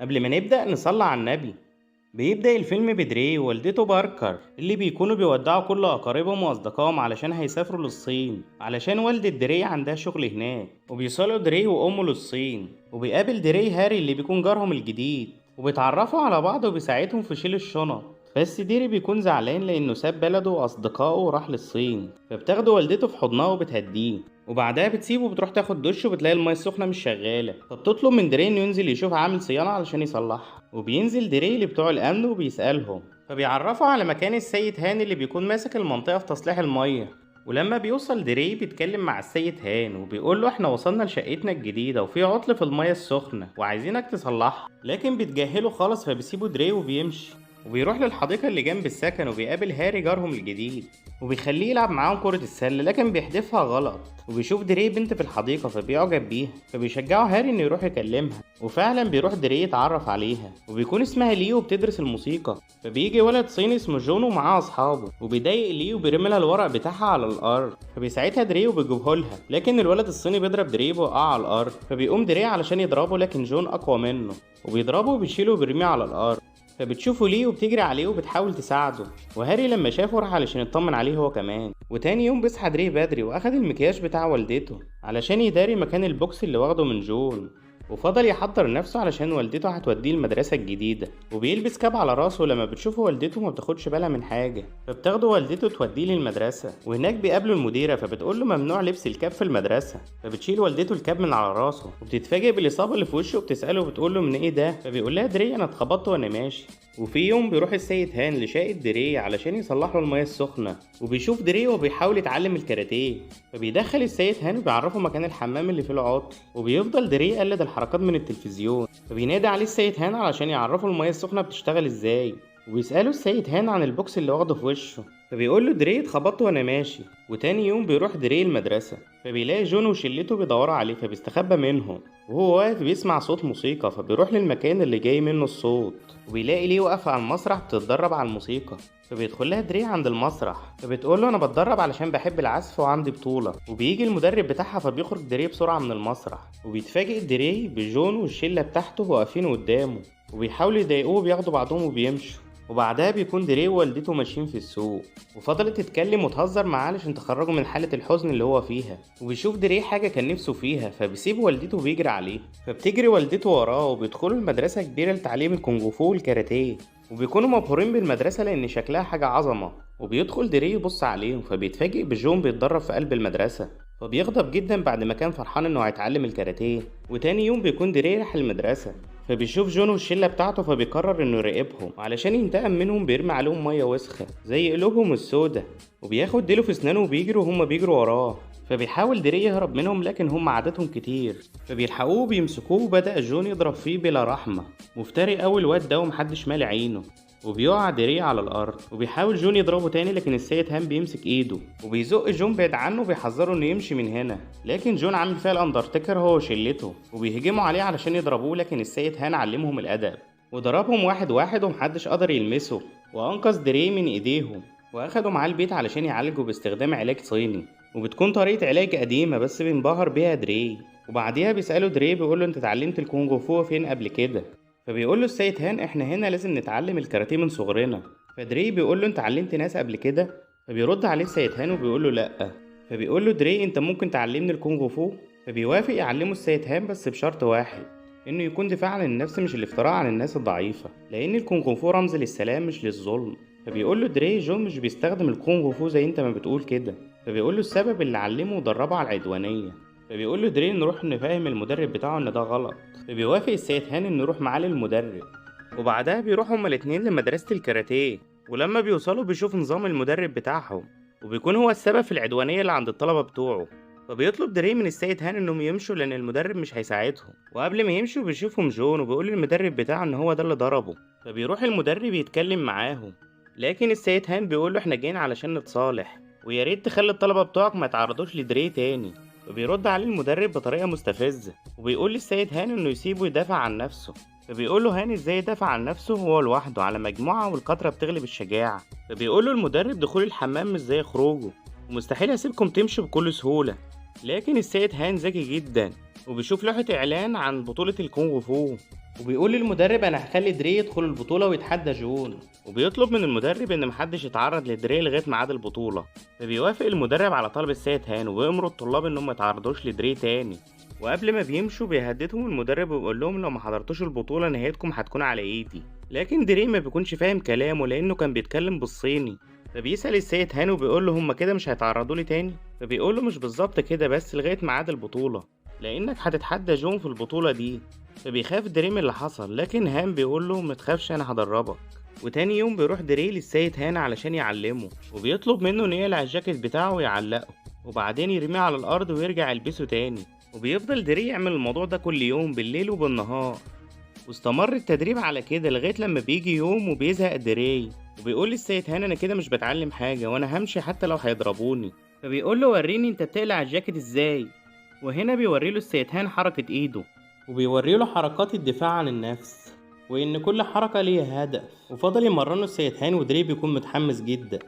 قبل ما نبدأ نصلي على النبي. بيبدأ الفيلم بدري ووالدته باركر اللي بيكونوا بيودعوا كل أقاربهم وأصدقائهم علشان هيسافروا للصين، علشان والدة دري عندها شغل هناك، وبيوصلوا دري وأمه للصين، وبيقابل دري هاري اللي بيكون جارهم الجديد، وبيتعرفوا على بعض وبيساعدهم في شيل الشنط. بس ديري بيكون زعلان لأنه ساب بلده وأصدقائه وراح للصين، فبتاخده والدته في حضنها وبتهديه، وبعدها بتسيبه وبتروح تاخد دش وبتلاقي المية السخنة مش شغالة، فبتطلب من دري إنه ينزل يشوف عامل صيانة علشان يصلحها، وبينزل دري لبتوع الأمن وبيسألهم، فبيعرفوا على مكان السيد هاني اللي بيكون ماسك المنطقة في تصليح المية. ولما بيوصل دري بيتكلم مع السيد هان وبيقول له احنا وصلنا لشقتنا الجديدة وفي عطل في المية السخنة وعايزينك تصلحها، لكن بيتجاهله خالص فبيسيبه دري وبيمشي، وبيروح للحديقة اللي جنب السكن وبيقابل هاري جارهم الجديد، وبيخليه يلعب معاهم كرة السلة لكن بيحدفها غلط، وبيشوف دري بنت في الحديقة فبيعجب بيها، فبيشجعه هاري انه يروح يكلمها، وفعلا بيروح دري يتعرف عليها، وبيكون اسمها ليو وبتدرس الموسيقى. فبيجي ولد صيني اسمه جون ومعاه اصحابه وبيضايق ليو وبيرمي لها الورق بتاعها على الارض، فبيساعدها دري وبيجيبهولها، لكن الولد الصيني بيضرب دري وقع على الارض، فبيقوم دري علشان يضربه لكن جون اقوى منه، وبيضربه وبيشيله وبيرميه على الارض، فبتشوفه ليه وبتجري عليه وبتحاول تساعده. وهاري لما شافه راح علشان يطمن عليه هو كمان. وتاني يوم بيصحى دريه بدري واخد المكياج بتاع والدته علشان يداري مكان البوكس اللي واخده من جون، وفضل يحضر نفسه علشان والدته هتوديه المدرسة الجديدة، وبيلبس كاب على راسه. لما بتشوفه والدته ما بتاخدش بالها من حاجة، فبتاخده والدته توديه للمدرسة، وهناك بيقابله المديرة فبتقول له ممنوع لبس الكاب في المدرسة، فبتشيل والدته الكاب من على راسه وبتتفاجئ بالإصابة اللي في وشه وبتسأله وبتقول له من ايه ده، فبيقول لها دري انا اتخبطت وانا ماشي. وفي يوم بيروح السيد هان لشقة دري علشان يصلح له المياه السخنة، وبيشوف دري وهو بيحاول يتعلم الكاراتيه، فبيدخل السيد هان وبيعرفه مكان الحمام اللي فيه العطل، وبيفضل دري يقلد الحركات من التلفزيون، فبينادي عليه السيد هان علشان يعرفه المياه السخنة بتشتغل ازاي، وبيسأله السيد هان عن البوكس اللي واخده في وشه، فبيقول له دري اتخبطت وانا ماشي. وتاني يوم بيروح دري المدرسة فبيلاقي جون وشلته بيدوروا عليه، فبيستخبى منهم وهو واقف بيسمع صوت موسيقى، فبيروح للمكان اللي جاي منه الصوت، وبيلاقي ليه واقفة على المسرح بتتدرب على الموسيقى، فبيدخل لها دري عند المسرح، فبتقول له انا بتدرب علشان بحب العزف وعندي بطولة، وبيجي المدرب بتاعها فبيخرج دري بسرعة من المسرح، وبيتفاجئ دري بجون والشلة بتاعته واقفين قدامه وبيحاولوا يضايقوه وبياخدوا بعضهم وبيمشوا. وبعدها بيكون دري ووالدته ماشيين في السوق، وفضلت تتكلم وتهزر معاه علشان تخرجه من حالة الحزن اللي هو فيها، وبيشوف دري حاجة كان نفسه فيها فبيسيب والدته وبيجري عليه، فبتجري والدته وراه وبيدخلوا المدرسة كبيرة لتعليم الكونغ فو والكاراتيه، وبيكونوا مبهورين بالمدرسة لأن شكلها حاجة عظمة. وبيدخل دري يبص عليهم فبيتفاجئ بجون بيتدرب في قلب المدرسة، فبيغضب جدا بعد ما كان فرحان انه هيتعلم الكاراتيه. وتاني يوم بيكون دري راح المدرسة فبيشوف جون والشلة بتاعته، فبيقرر انه يراقبهم علشان ينتقم منهم، بيرمي عليهم مية وسخة زي قلوبهم السودا، وبياخد ديله في اسنانه وبيجروا وهم بيجروا وراه، فبيحاول دري يهرب منهم لكن هم عددهم كتير، فبيلحقوه وبيمسكوه، وبدأ جون يضرب فيه بلا رحمة، مفتري أوي الواد ده ومحدش مالي عينه، وبيقع دري على الارض، وبيحاول جون يضربه تاني لكن السيد هان بيمسك ايده وبيزق جون بعيد عنه وبيحذره انه يمشي من هنا، لكن جون عامل فيها الاندرتيكر هو وشلته وبيهجموا عليه علشان يضربوه، لكن السيد هان علمهم الادب وضربهم واحد واحد ومحدش قدر يلمسه، وانقذ دري من ايديهم، واخدوا معاه البيت علشان يعالجوا باستخدام علاج صيني، وبتكون طريقة علاج قديمة بس بينبهر بيها دري. وبعديها بيسأله دري بيقوله انت اتعلمت الكونغ فو فين قبل كده، فبيقول له السيد هان احنا هنا لازم نتعلم الكاراتيه من صغرنا، فدري بيقول له انت علمت ناس قبل كده، فبيرد عليه السيد هان وبيقول له لا، فبيقول له دري انت ممكن تعلمني الكونغ فو، فبيوافق يعلمه السيد هان بس بشرط واحد، انه يكون دفاع عن النفس مش الافتراء عن الناس الضعيفة، لان الكونغ فو رمز للسلام مش للظلم. فبيقول له دري جون مش بيستخدم الكونغ فو زي انت ما بتقول كده، فبيقول له السبب اللي علمه ودربه على العدوانية، فبيقول له دري نروح نفهم المدرب بتاعه ان ده غلط، فبيوافق السيد هان انه يروح معاه للمدرب، وبعدها بيروحوا هما الاتنين لمدرسة الكاراتيه، ولما بيوصلوا بيشوف نظام المدرب بتاعهم وبيكون هو السبب في العدوانية اللي عند الطلبة بتوعه، فبيطلب دري من السيد هان انهم يمشوا لان المدرب مش هيساعدهم، وقبل ما يمشوا بيشوفهم جون وبيقول للمدرب بتاعه ان هو ده اللي ضربه، فبيروح المدرب يتكلم معاهم، لكن السيد هان بيقول له احنا جايين علشان نتصالح ويا ريت تخلي الطلبة بتوعك ما يتعرضوش لدري تاني، وبيرد عليه المدرب بطريقة مستفزة وبيقول للسيد هان انه يسيبه يدافع عن نفسه، فبيقول له هاني ازاي يدافع عن نفسه وهو لوحده على مجموعة والكترة بتغلب الشجاعة، فبيقول له المدرب دخول الحمام مش زي خروجه ومستحيل اسيبكم تمشوا بكل سهولة، لكن السيد هان ذكي جدا وبيشوف لوحة اعلان عن بطولة الكونغ فو وبيقول للمدرب انا هخلي دري يدخل البطولة ويتحدى جون، وبيطلب من المدرب ان محدش يتعرض لدري لغاية ميعاد البطولة. فبيوافق المدرب على طلب السيد هان وبيأمر الطلاب انهم ما يتعرضوش لدري تاني. وقبل ما بيمشوا بيهددهم المدرب وبيقول لهم لو ما حضرتوش البطولة نهايتكم هتكون على ايدي. لكن دري ما بيكونش فاهم كلامه لانه كان بيتكلم بالصيني. فبيسأل السيد هان وبيقول له هما كده مش هيتعرضوا لي تاني؟ فبيقول له مش بالظبط كده، بس لغاية ميعاد البطولة، لانك هتتحدى جون في البطولة دي. فبيخاف دري من اللي حصل، لكن هان بيقول له متخافش انا هدربك. وتاني يوم بيروح دري للسيد هان علشان يعلمه، وبيطلب منه انه يقلع الجاكيت بتاعه ويعلقه وبعدين يرميه على الارض ويرجع يلبسه تاني. وبيفضل دري يعمل الموضوع ده كل يوم بالليل وبالنهار، واستمر التدريب على كده لغاية لما بيجي يوم وبيزهق دري. وبيقول للسيد هان انا كده مش بتعلم حاجة وانا همشي حتى لو هيضربوني. فبيقول له وريني انت بتقلع الجاكيت ازاي. وهنا بيوري له السيد هان حركة ايده، وبيوري له حركات الدفاع عن النفس، وان كل حركة ليها هدف. وفضل يمرنه السيد هان ودري بيكون متحمس جدا.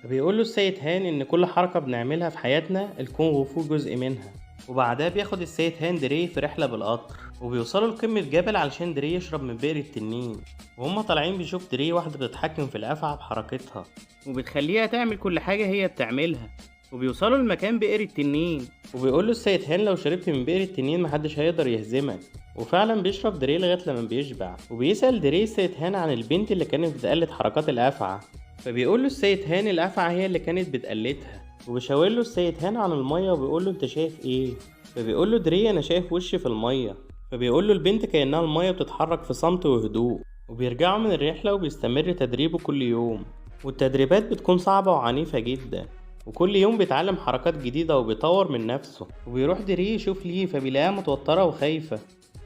فبيقول له السيد هان ان كل حركة بنعملها في حياتنا الكونغ فو جزء منها. وبعدها بياخد السيد هان دري في رحلة بالقطر، وبيوصلوا لقمة جبل علشان دري يشرب من بئر التنين. وهم طالعين بيشوف دري واحدة بتتحكم في الأفعى بحركتها وبتخليها تعمل كل حاجة هي بتعملها. وبيوصلوا لمكان بئر التنين، وبيقول له السيد هان لو شربت من بئر التنين محدش هيقدر يهزمك. وفعلا بيشرب دري لغاية لما بيشبع. وبيسأل دري السيد هان عن البنت اللي كانت بتقلد حركات الأفعى. فبيقول له السيد هان الأفعى هي اللي كانت بتقلدها. وبيشاور له السيد هان عن المية وبيقول له انت شايف ايه؟ فبيقول له دري انا شايف وشي في المية. فبيقول له البنت كأنها المية بتتحرك في صمت وهدوء. وبيرجعوا من الرحلة وبيستمر تدريبه كل يوم، والتدريبات بتكون صعبة وعنيفة جدا، وكل يوم بيتعلم حركات جديدة وبيطور من نفسه. وبيروح دري يشوف ليه فبيلاقيها متوترة وخايفة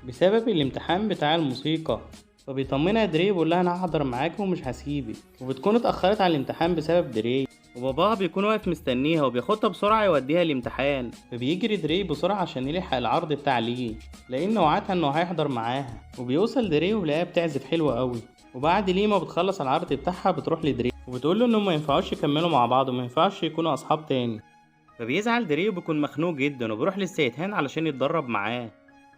بسبب الامتحان بتاع الموسيقى. فبيطمنها دري بيقول لها انا هحضر معاك ومش هسيبك. وبتكون اتأخرت على الامتحان بسبب دري، وباباها بيكون واقف مستنيها وبياخدها بسرعة يوديها الامتحان. فبيجري دري بسرعة عشان يلحق العرض بتاع ليه، لأنه وعدها إنه هيحضر معاها. وبيوصل دري وبيلاقيها بتعزف حلوة قوي. وبعد ليه ما بتخلص العرض بتاعها بتروح لدري وبتقول له إنهم ما ينفعوش يكملوا مع بعض وما ينفعش يكونوا أصحاب تاني. فبيزعل دري وبيكون مخنوق جدا وبيروح للسيد هان علشان يتدرب معاه.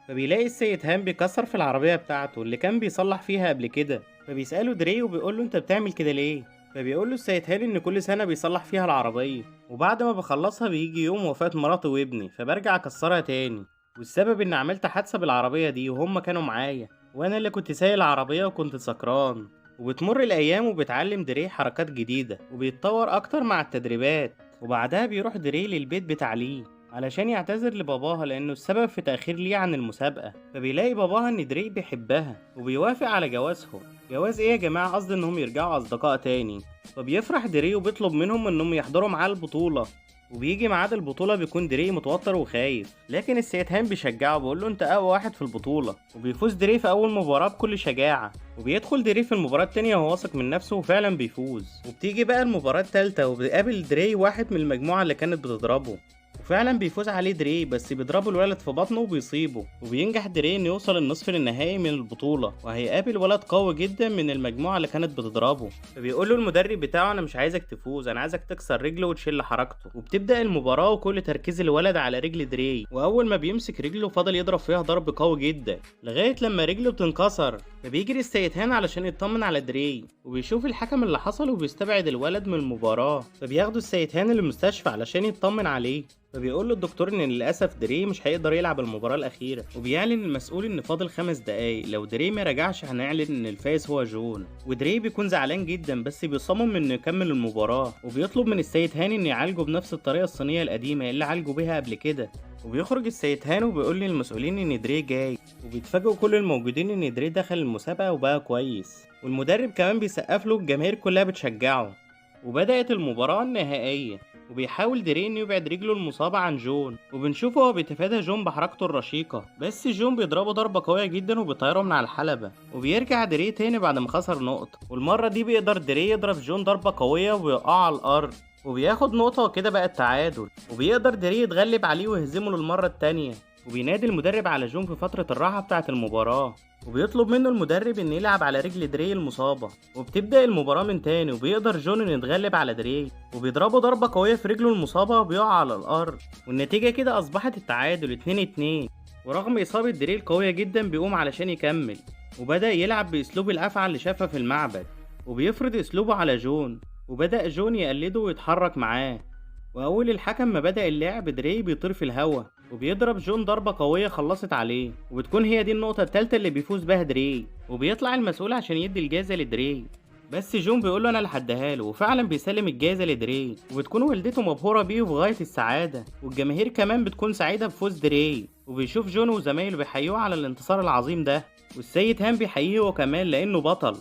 فبيلاقي السيد هان بيكسر في العربية بتاعته اللي كان بيصلح فيها قبل كده. فبيسأله دري وبيقول له انت بتعمل كده ليه؟ فبيقول له السيد هان ان كل سنة بيصلح فيها العربية، وبعد ما بخلصها بيجي يوم وفاة مراتي وابني فبرجع اكسرها تاني، والسبب ان عملت حادثة بالعربية دي وهم كانوا معايا وانا اللي كنت سايق العربية وكنت سكران. وبتمر الايام وبتعلم دري حركات جديدة وبيتطور اكتر مع التدريبات. وبعدها بيروح دري للبيت بتاع ليه علشان يعتذر لباباها لانه السبب في تأخير ليه عن المسابقة. فبيلاقي باباها ان دري بيحبها وبيوافق على جوازهم. جواز ايه يا جماعة؟ قصدي انهم يرجعوا اصدقاء تاني. فبيفرح دري وبيطلب منهم انهم يحضروا معاه البطولة. وبيجي ميعاد البطولة بيكون دري متوتر وخايف، لكن السيد هان بيشجعه وبيقول له انت اقوى واحد في البطولة. وبيفوز دري في اول مباراة بكل شجاعة، وبيدخل دري في المباراة التانية وهو واثق من نفسه وفعلا بيفوز. وبتيجي بقى المباراة التالتة وبيقابل دري واحد من المجموعة اللي كانت بتضربه، وفعلا بيفوز عليه دري بس بيضربه الولد في بطنه وبيصيبه. وبينجح دري انه يوصل النصف النهائي من البطولة، وهيقابل ولد قوي جدا من المجموعة اللي كانت بتضربه. فبيقول له المدرب بتاعه انا مش عايزك تفوز، انا عايزك تكسر رجله وتشيل حركته. وبتبدأ المباراة وكل تركيز الولد على رجل دري، واول ما بيمسك رجله فضل يضرب فيها ضرب قوي جدا لغاية لما رجله بتنكسر. فبيجري السيد هان علشان يطمن على دري، وبيشوف الحكم اللي حصل وبيستبعد الولد من المباراة. فبياخدوا السيد هان للمستشفى علشان يطمن عليه. فبيقول له الدكتور ان للاسف دري مش هيقدر يلعب المباراة الاخيرة، وبيعلن المسؤول ان فاضل 5 دقايق لو دري ما رجعش هنعلن ان الفائز هو جون. ودري بيكون زعلان جدا بس بيصمم انه يكمل المباراة، وبيطلب من السيد هان ان يعالجه بنفس الطريقة الصينية القديمة اللي عالجه بيها قبل كده. وبيخرج السيد هان وبيقول للمسؤولين ان دري جاي، وبيتفاجئوا كل الموجودين ان دري دخل المسابقة وبقى كويس، والمدرب كمان بيسقف له، الجماهير كلها بتشجعه. وبدأت المباراة النهائية، وبيحاول دري انه يبعد رجله المصابة عن جون، وبنشوفه هو بيتفادى جون بحركته الرشيقة، بس جون بيضربه ضربة قوية جدا وبيطيره من على الحلبة. وبيرجع دري تاني بعد ما خسر نقطة، والمرة دي بيقدر دري يضرب جون ضربة قوية وبيقع على الأرض وبياخد نقطة، وكده بقى التعادل. وبيقدر دري يتغلب عليه ويهزمه للمرة التانية. وبينادي المدرب على جون في فترة الراحة بتاعة المباراة، وبيطلب منه المدرب ان يلعب على رجل دري المصابة. وبتبدأ المباراة من تاني، وبيقدر جون ان يتغلب على دري وبيضربه ضربة قوية في رجله المصابة وبيقع على الأرض. والنتيجة كده أصبحت التعادل 2-2. ورغم إصابة دري القوية جدا بيقوم علشان يكمل، وبدأ يلعب بأسلوب الأفعى اللي شافها في المعبد، وبيفرض أسلوبه على جون، وبدأ جون يقلده ويتحرك معاه. وأول الحكم ما بدأ اللعب دري بيطير في الهوا، وبيضرب جون ضربة قوية خلصت عليه، وبتكون هي دي النقطة التالتة اللي بيفوز بها دري، وبيطلع المسؤول عشان يدي الجائزة لدري. بس جون بيقوله أنا اللي هديها له، وفعلا بيسلم الجائزة لدري، وبتكون والدته مبهورة بيه وفي غاية السعادة، والجماهير كمان بتكون سعيدة بفوز دري، وبيشوف جون وزمايله بيحيوه على الانتصار العظيم ده، والسيد هام بيحييه هو كمان لأنه بطل.